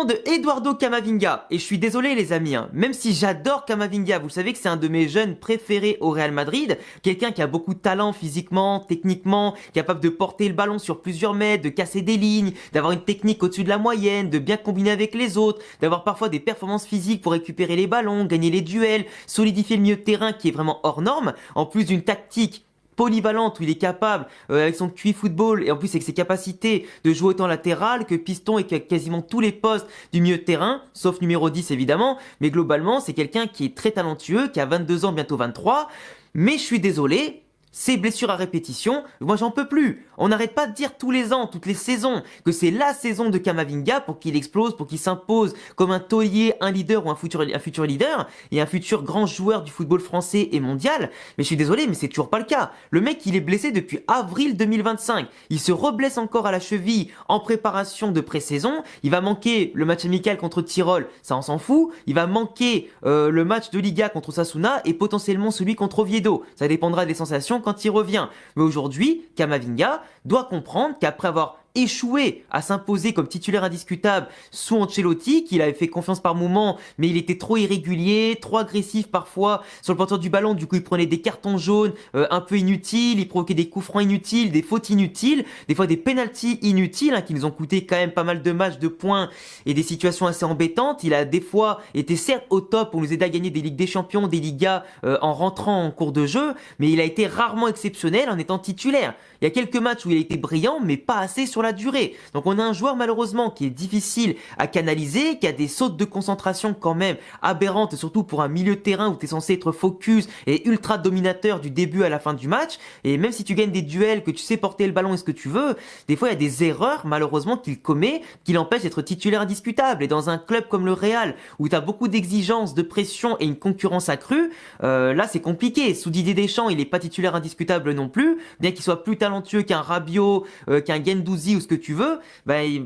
nom de Eduardo Camavinga. Et je suis désolé les amis, même si j'adore Camavinga, vous savez que c'est un de mes jeunes préférés au Real Madrid, quelqu'un qui a beaucoup de talent physiquement, techniquement, capable de porter le ballon sur plusieurs mètres, de casser des lignes, d'avoir une technique au-dessus de la moyenne, de bien combiner avec les autres, d'avoir parfois des performances physiques pour récupérer les ballons, gagner les duels, solidifier le milieu de terrain qui est vraiment hors norme, en plus d'une tactique polyvalente où il est capable, avec son QI football et en plus avec ses capacités de jouer autant latéral que piston et quasiment tous les postes du milieu de terrain, sauf numéro 10 évidemment, mais globalement c'est quelqu'un qui est très talentueux, qui a 22 ans, bientôt 23, mais je suis désolé, ces blessures à répétition, moi j'en peux plus. On n'arrête pas de dire tous les ans, toutes les saisons, que c'est la saison de Camavinga pour qu'il explose, pour qu'il s'impose comme un taulier, un leader ou un futur leader, et un futur grand joueur du football français et mondial. Mais je suis désolé, mais c'est toujours pas le cas. Le mec, il est blessé depuis avril 2025. Il se reblesse encore à la cheville en préparation de pré-saison. Il va manquer le match amical contre Tyrol, ça on s'en fout. Il va manquer le match de Liga contre Osasuna et potentiellement celui contre Oviedo. Ça dépendra des sensations quand il revient. Mais aujourd'hui, Camavinga doit comprendre qu'après avoir échoué à s'imposer comme titulaire indiscutable sous Ancelotti, qu'il avait fait confiance par moments, mais il était trop irrégulier, trop agressif parfois sur le porteur du ballon, du coup il prenait des cartons jaunes un peu inutiles, il provoquait des coups francs inutiles, des fautes inutiles, des fois des pénaltys inutiles qui nous ont coûté quand même pas mal de matchs, de points et des situations assez embêtantes. Il a des fois été certes au top pour nous aider à gagner des Ligues des Champions, des Ligas en rentrant en cours de jeu, mais il a été rarement exceptionnel en étant titulaire. Il y a quelques matchs où il a été brillant, mais pas assez sur la durée. Donc on a un joueur malheureusement qui est difficile à canaliser, qui a des sautes de concentration quand même aberrantes, surtout pour un milieu de terrain où tu es censé être focus et ultra dominateur du début à la fin du match. Et même si tu gagnes des duels, que tu sais porter le ballon et ce que tu veux, des fois il y a des erreurs malheureusement qu'il commet qui l'empêchent d'être titulaire indiscutable. Et dans un club comme le Real, où tu as beaucoup d'exigences, de pression et une concurrence accrue, là c'est compliqué. Sous Didier Deschamps, il n'est pas titulaire indiscutable non plus, bien qu'il soit plus talentueux qu'un Rabiot, qu'un Guendouzi ou ce que tu veux,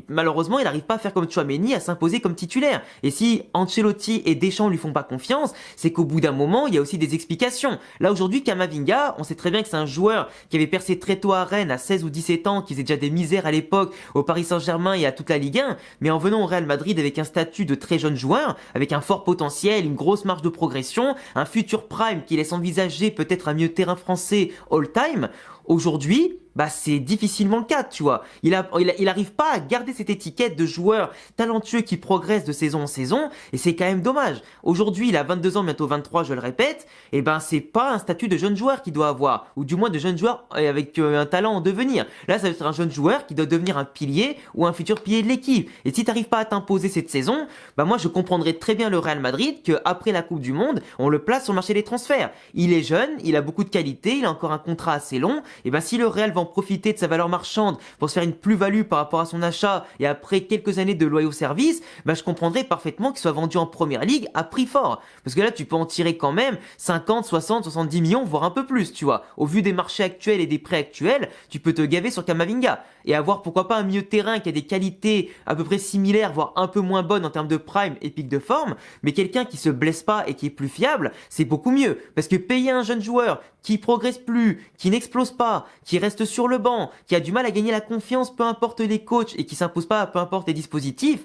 malheureusement il n'arrive pas à faire comme Tchouaméni, à s'imposer comme titulaire. Et si Ancelotti et Deschamps lui font pas confiance, c'est qu'au bout d'un moment il y a aussi des explications. Là aujourd'hui Camavinga, on sait très bien que c'est un joueur qui avait percé très tôt à Rennes à 16 ou 17 ans, qui faisait déjà des misères à l'époque au Paris Saint-Germain et à toute la Ligue 1, mais en venant au Real Madrid avec un statut de très jeune joueur, avec un fort potentiel, une grosse marge de progression, un futur prime qui laisse envisager peut-être un milieu de terrain français all-time, aujourd'hui, c'est difficilement le cas, tu vois. Il arrive pas à garder cette étiquette de joueur talentueux qui progresse de saison en saison, et c'est quand même dommage. Aujourd'hui, il a 22 ans, bientôt 23, je le répète, et c'est pas un statut de jeune joueur qu'il doit avoir, ou du moins de jeune joueur avec un talent en devenir. Là, ça va être un jeune joueur qui doit devenir un pilier ou un futur pilier de l'équipe. Et si t'arrives pas à t'imposer cette saison, moi je comprendrais très bien le Real Madrid qu'après la Coupe du Monde, on le place sur le marché des transferts. Il est jeune, il a beaucoup de qualité, il a encore un contrat assez long, et si le Real va en profiter de sa valeur marchande pour se faire une plus-value par rapport à son achat et après quelques années de loyaux services, je comprendrais parfaitement qu'il soit vendu en première ligue à prix fort. Parce que là, tu peux en tirer quand même 50, 60, 70 millions, voire un peu plus, tu vois. Au vu des marchés actuels et des prêts actuels, tu peux te gaver sur Camavinga et avoir pourquoi pas un milieu de terrain qui a des qualités à peu près similaires, voire un peu moins bonnes en termes de prime et pic de forme, mais quelqu'un qui se blesse pas et qui est plus fiable, c'est beaucoup mieux. Parce que payer un jeune joueur qui progresse plus, qui n'explose pas, qui reste sur le banc, qui a du mal à gagner la confiance peu importe les coachs et qui s'impose pas peu importe les dispositifs,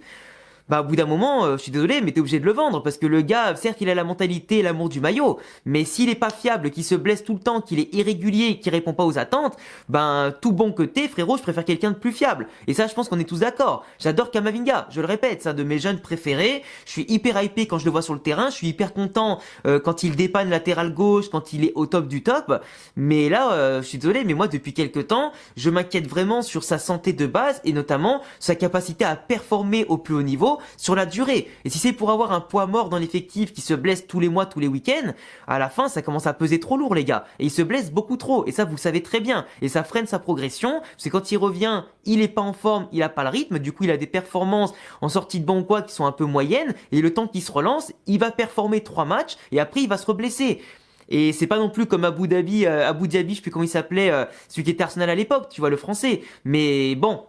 au bout d'un moment, je suis désolé, mais t'es obligé de le vendre parce que le gars, certes, il a la mentalité et l'amour du maillot, mais s'il est pas fiable, qu'il se blesse tout le temps, qu'il est irrégulier, qu'il répond pas aux attentes, tout bon que t'es, frérot, je préfère quelqu'un de plus fiable. Et ça, je pense qu'on est tous d'accord. J'adore Camavinga, je le répète, c'est un de mes jeunes préférés. Je suis hyper hypé quand je le vois sur le terrain, je suis hyper content quand il dépanne latéral gauche, quand il est au top du top. Mais là, je suis désolé, mais moi, depuis quelques temps, je m'inquiète vraiment sur sa santé de base et notamment sa capacité à performer au plus haut niveau sur la durée. Et si c'est pour avoir un poids mort dans l'effectif qui se blesse tous les mois, tous les week-ends, à la fin, ça commence à peser trop lourd, les gars. Et il se blesse beaucoup trop. Et ça, vous le savez très bien. Et ça freine sa progression. C'est quand il revient, il est pas en forme, il a pas le rythme. Du coup, il a des performances en sortie de banc ou quoi qui sont un peu moyennes. Et le temps qu'il se relance, il va performer 3 matchs et après, il va se reblesser. Et c'est pas non plus comme Abu Dhabi, je sais plus comment il s'appelait, celui qui était Arsenal à l'époque, tu vois, le français. Mais bon,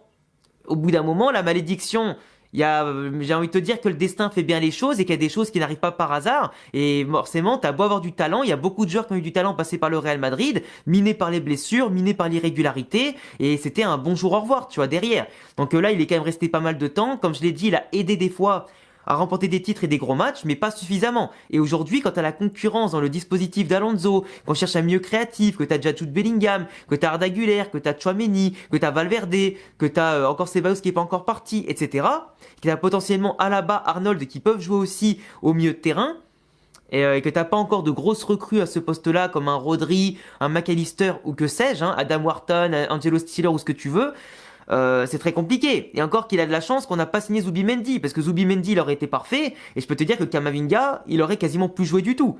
au bout d'un moment, la malédiction, j'ai envie de te dire que le destin fait bien les choses et qu'il y a des choses qui n'arrivent pas par hasard. Et forcément, t'as beau avoir du talent, il y a beaucoup de joueurs qui ont eu du talent passé par le Real Madrid, minés par les blessures, minés par l'irrégularité, et c'était un bonjour au revoir, tu vois, derrière. Donc là, il est quand même resté pas mal de temps. Comme je l'ai dit, il a aidé des fois à remporter des titres et des gros matchs, mais pas suffisamment. Et aujourd'hui, quand t'as la concurrence dans le dispositif d'Alonso, qu'on cherche un milieu créatif, que t'as déjà Jude Bellingham, que t'as Arda Güler, que t'as Tchouaméni, que t'as Valverde, que t'as encore Ceballos qui est pas encore parti, etc., que t'as potentiellement Alaba, Arnold qui peuvent jouer aussi au milieu de terrain, et que t'as pas encore de grosses recrues à ce poste-là, comme un Rodri, un McAllister ou que sais-je, hein, Adam Wharton, Angelo Stiller ou ce que tu veux, c'est très compliqué. Et encore qu'il a de la chance qu'on n'a pas signé Zubimendi, parce que Zubimendi il aurait été parfait, et je peux te dire que Camavinga, il aurait quasiment plus joué du tout,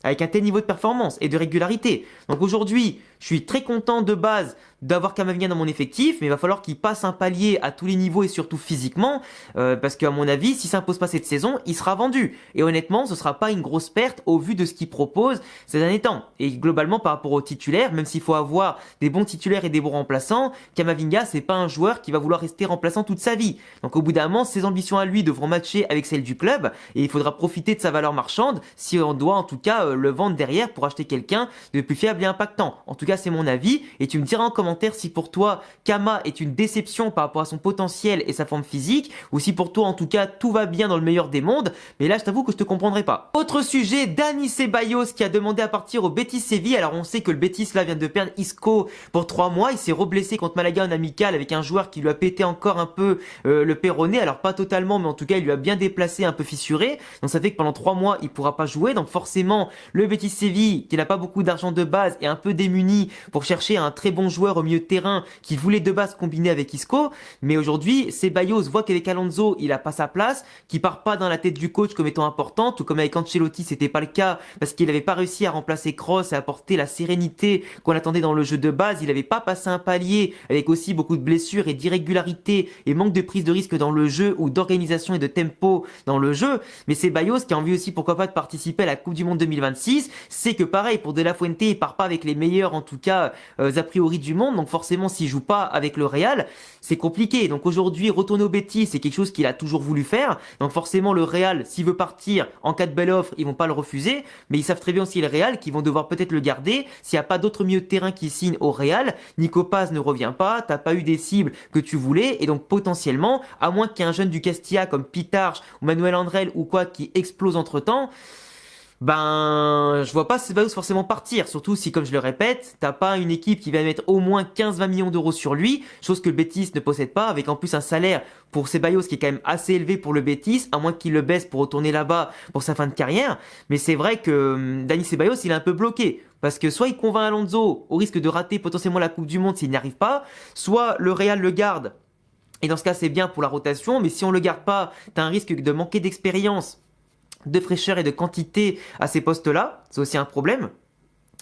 avec un tel niveau de performance et de régularité. Donc aujourd'hui, je suis très content de base d'avoir Camavinga dans mon effectif, mais il va falloir qu'il passe un palier à tous les niveaux et surtout physiquement, parce qu'à mon avis, si ça impose pas cette saison, il sera vendu. Et honnêtement, ce sera pas une grosse perte au vu de ce qu'il propose ces derniers temps. Et globalement, par rapport aux titulaires, même s'il faut avoir des bons titulaires et des bons remplaçants, Camavinga, c'est pas un joueur qui va vouloir rester remplaçant toute sa vie. Donc au bout d'un moment, ses ambitions à lui devront matcher avec celles du club, et il faudra profiter de sa valeur marchande si on doit en tout cas le vendre derrière pour acheter quelqu'un de plus fiable et impactant. En tout cas, c'est mon avis, et tu me diras en commentaire si pour toi Kama est une déception par rapport à son potentiel et sa forme physique, ou si pour toi en tout cas tout va bien dans le meilleur des mondes, mais là je t'avoue que je te comprendrai pas. Autre sujet, Dani Ceballos qui a demandé à partir au Betis Séville. Alors on sait que le Betis là vient de perdre Isco pour 3 mois, il s'est reblessé contre Malaga en amical avec un joueur qui lui a pété encore un peu le péroné, alors pas totalement mais en tout cas il lui a bien déplacé, un peu fissuré, donc ça fait que pendant 3 mois il pourra pas jouer, donc forcément le Betis Séville qui n'a pas beaucoup d'argent de base est un peu démuni pour chercher un très bon joueur au milieu de terrain qui voulait de base combiner avec Isco, mais aujourd'hui Ceballos voit qu'avec Alonso il a pas sa place, qui part pas dans la tête du coach comme étant important, tout comme avec Ancelotti c'était pas le cas parce qu'il avait pas réussi à remplacer Kroos et apporter la sérénité qu'on attendait dans le jeu de base, il avait pas passé un palier avec aussi beaucoup de blessures et d'irrégularités et manque de prise de risque dans le jeu ou d'organisation et de tempo dans le jeu, mais Ceballos qui a envie aussi pourquoi pas de participer à la Coupe du Monde 2026, c'est que pareil pour De La Fuente il part pas avec les meilleurs en tout cas a priori du monde, donc forcément s'il joue pas avec le Real, c'est compliqué. Donc aujourd'hui retourner au Betis c'est quelque chose qu'il a toujours voulu faire, donc forcément le Real s'il veut partir en cas de belle offre ils vont pas le refuser, mais ils savent très bien aussi le Real qu'ils vont devoir peut-être le garder s'il n'y a pas d'autres milieux de terrain qui signent au Real. Nico Paz ne revient pas, t'as pas eu des cibles que tu voulais, et donc potentiellement à moins qu'il y ait un jeune du Castilla comme Pitarch ou Manuel Andrel ou quoi qui explose entre temps, ben, je vois pas Ceballos forcément partir, surtout si, comme je le répète, t'as pas une équipe qui va mettre au moins 15-20 millions d'euros sur lui, chose que le Betis ne possède pas, avec en plus un salaire pour Ceballos qui est quand même assez élevé pour le Betis, à moins qu'il le baisse pour retourner là-bas pour sa fin de carrière. Mais c'est vrai que Dani Ceballos, il est un peu bloqué. Parce que soit il convainc Alonso au risque de rater potentiellement la Coupe du Monde s'il n'y arrive pas, soit le Real le garde. Et dans ce cas, c'est bien pour la rotation, mais si on le garde pas, t'as un risque de manquer d'expérience, de fraîcheur et de quantité à ces postes-là, c'est aussi un problème.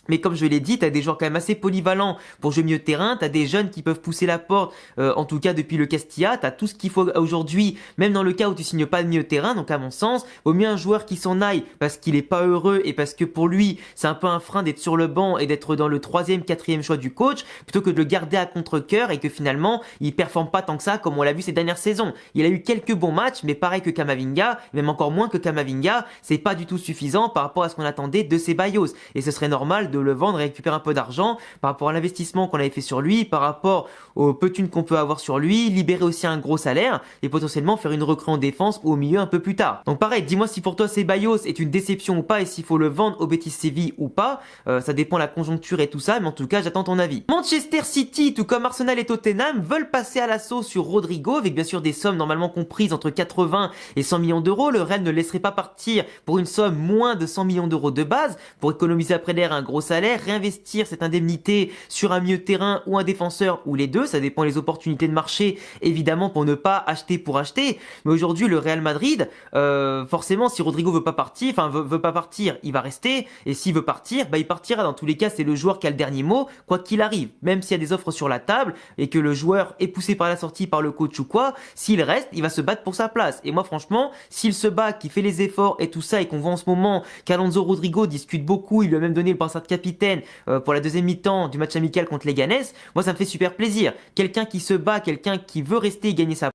Mais comme je l'ai dit, t'as des joueurs quand même assez polyvalents pour jouer mieux de terrain, t'as des jeunes qui peuvent pousser la porte, en tout cas depuis le Castilla, t'as tout ce qu'il faut aujourd'hui, même dans le cas où tu signes pas de milieu de terrain, donc à mon sens, vaut mieux un joueur qui s'en aille parce qu'il est pas heureux et parce que pour lui, c'est un peu un frein d'être sur le banc et d'être dans le 3e, 4e choix du coach, plutôt que de le garder à contre-cœur et que finalement, il performe pas tant que ça comme on l'a vu ces dernières saisons. Il a eu quelques bons matchs, mais pareil que Camavinga, même encore moins que Camavinga, c'est pas du tout suffisant par rapport à ce qu'on attendait de Ceballos. Et ce serait normal de le vendre et récupérer un peu d'argent par rapport à l'investissement qu'on avait fait sur lui, par rapport aux peu thunes qu'on peut avoir sur lui, libérer aussi un gros salaire et potentiellement faire une recrue en défense ou au milieu un peu plus tard. Donc pareil, dis-moi si pour toi Ceballos est une déception ou pas et s'il faut le vendre au Betis Séville ou pas, ça dépend de la conjoncture et tout ça, mais en tout cas j'attends ton avis. Manchester City, tout comme Arsenal et Tottenham, veulent passer à l'assaut sur Rodrigo avec bien sûr des sommes normalement comprises entre 80 et 100 millions d'euros. Le Real ne laisserait pas partir pour une somme moins de 100 millions d'euros de base pour économiser après l'air un gros salaire, réinvestir cette indemnité sur un milieu de terrain ou un défenseur ou les deux, ça dépend des opportunités de marché évidemment pour ne pas acheter pour acheter. Mais aujourd'hui le Real Madrid, forcément si Rodrigo veut pas partir, veut pas partir, il va rester, et s'il veut partir, bah il partira. Dans tous les cas c'est le joueur qui a le dernier mot quoi qu'il arrive, même s'il y a des offres sur la table et que le joueur est poussé par la sortie par le coach ou quoi, s'il reste il va se battre pour sa place. Et moi franchement s'il se bat, qu'il fait les efforts et tout ça, et qu'on voit en ce moment qu'Alonso Rodrigo discute beaucoup, il lui a même donné le brassard de capitaine pour la deuxième mi-temps du match amical contre Leganés, moi ça me fait super plaisir. Quelqu'un qui se bat, quelqu'un qui veut rester et gagner sa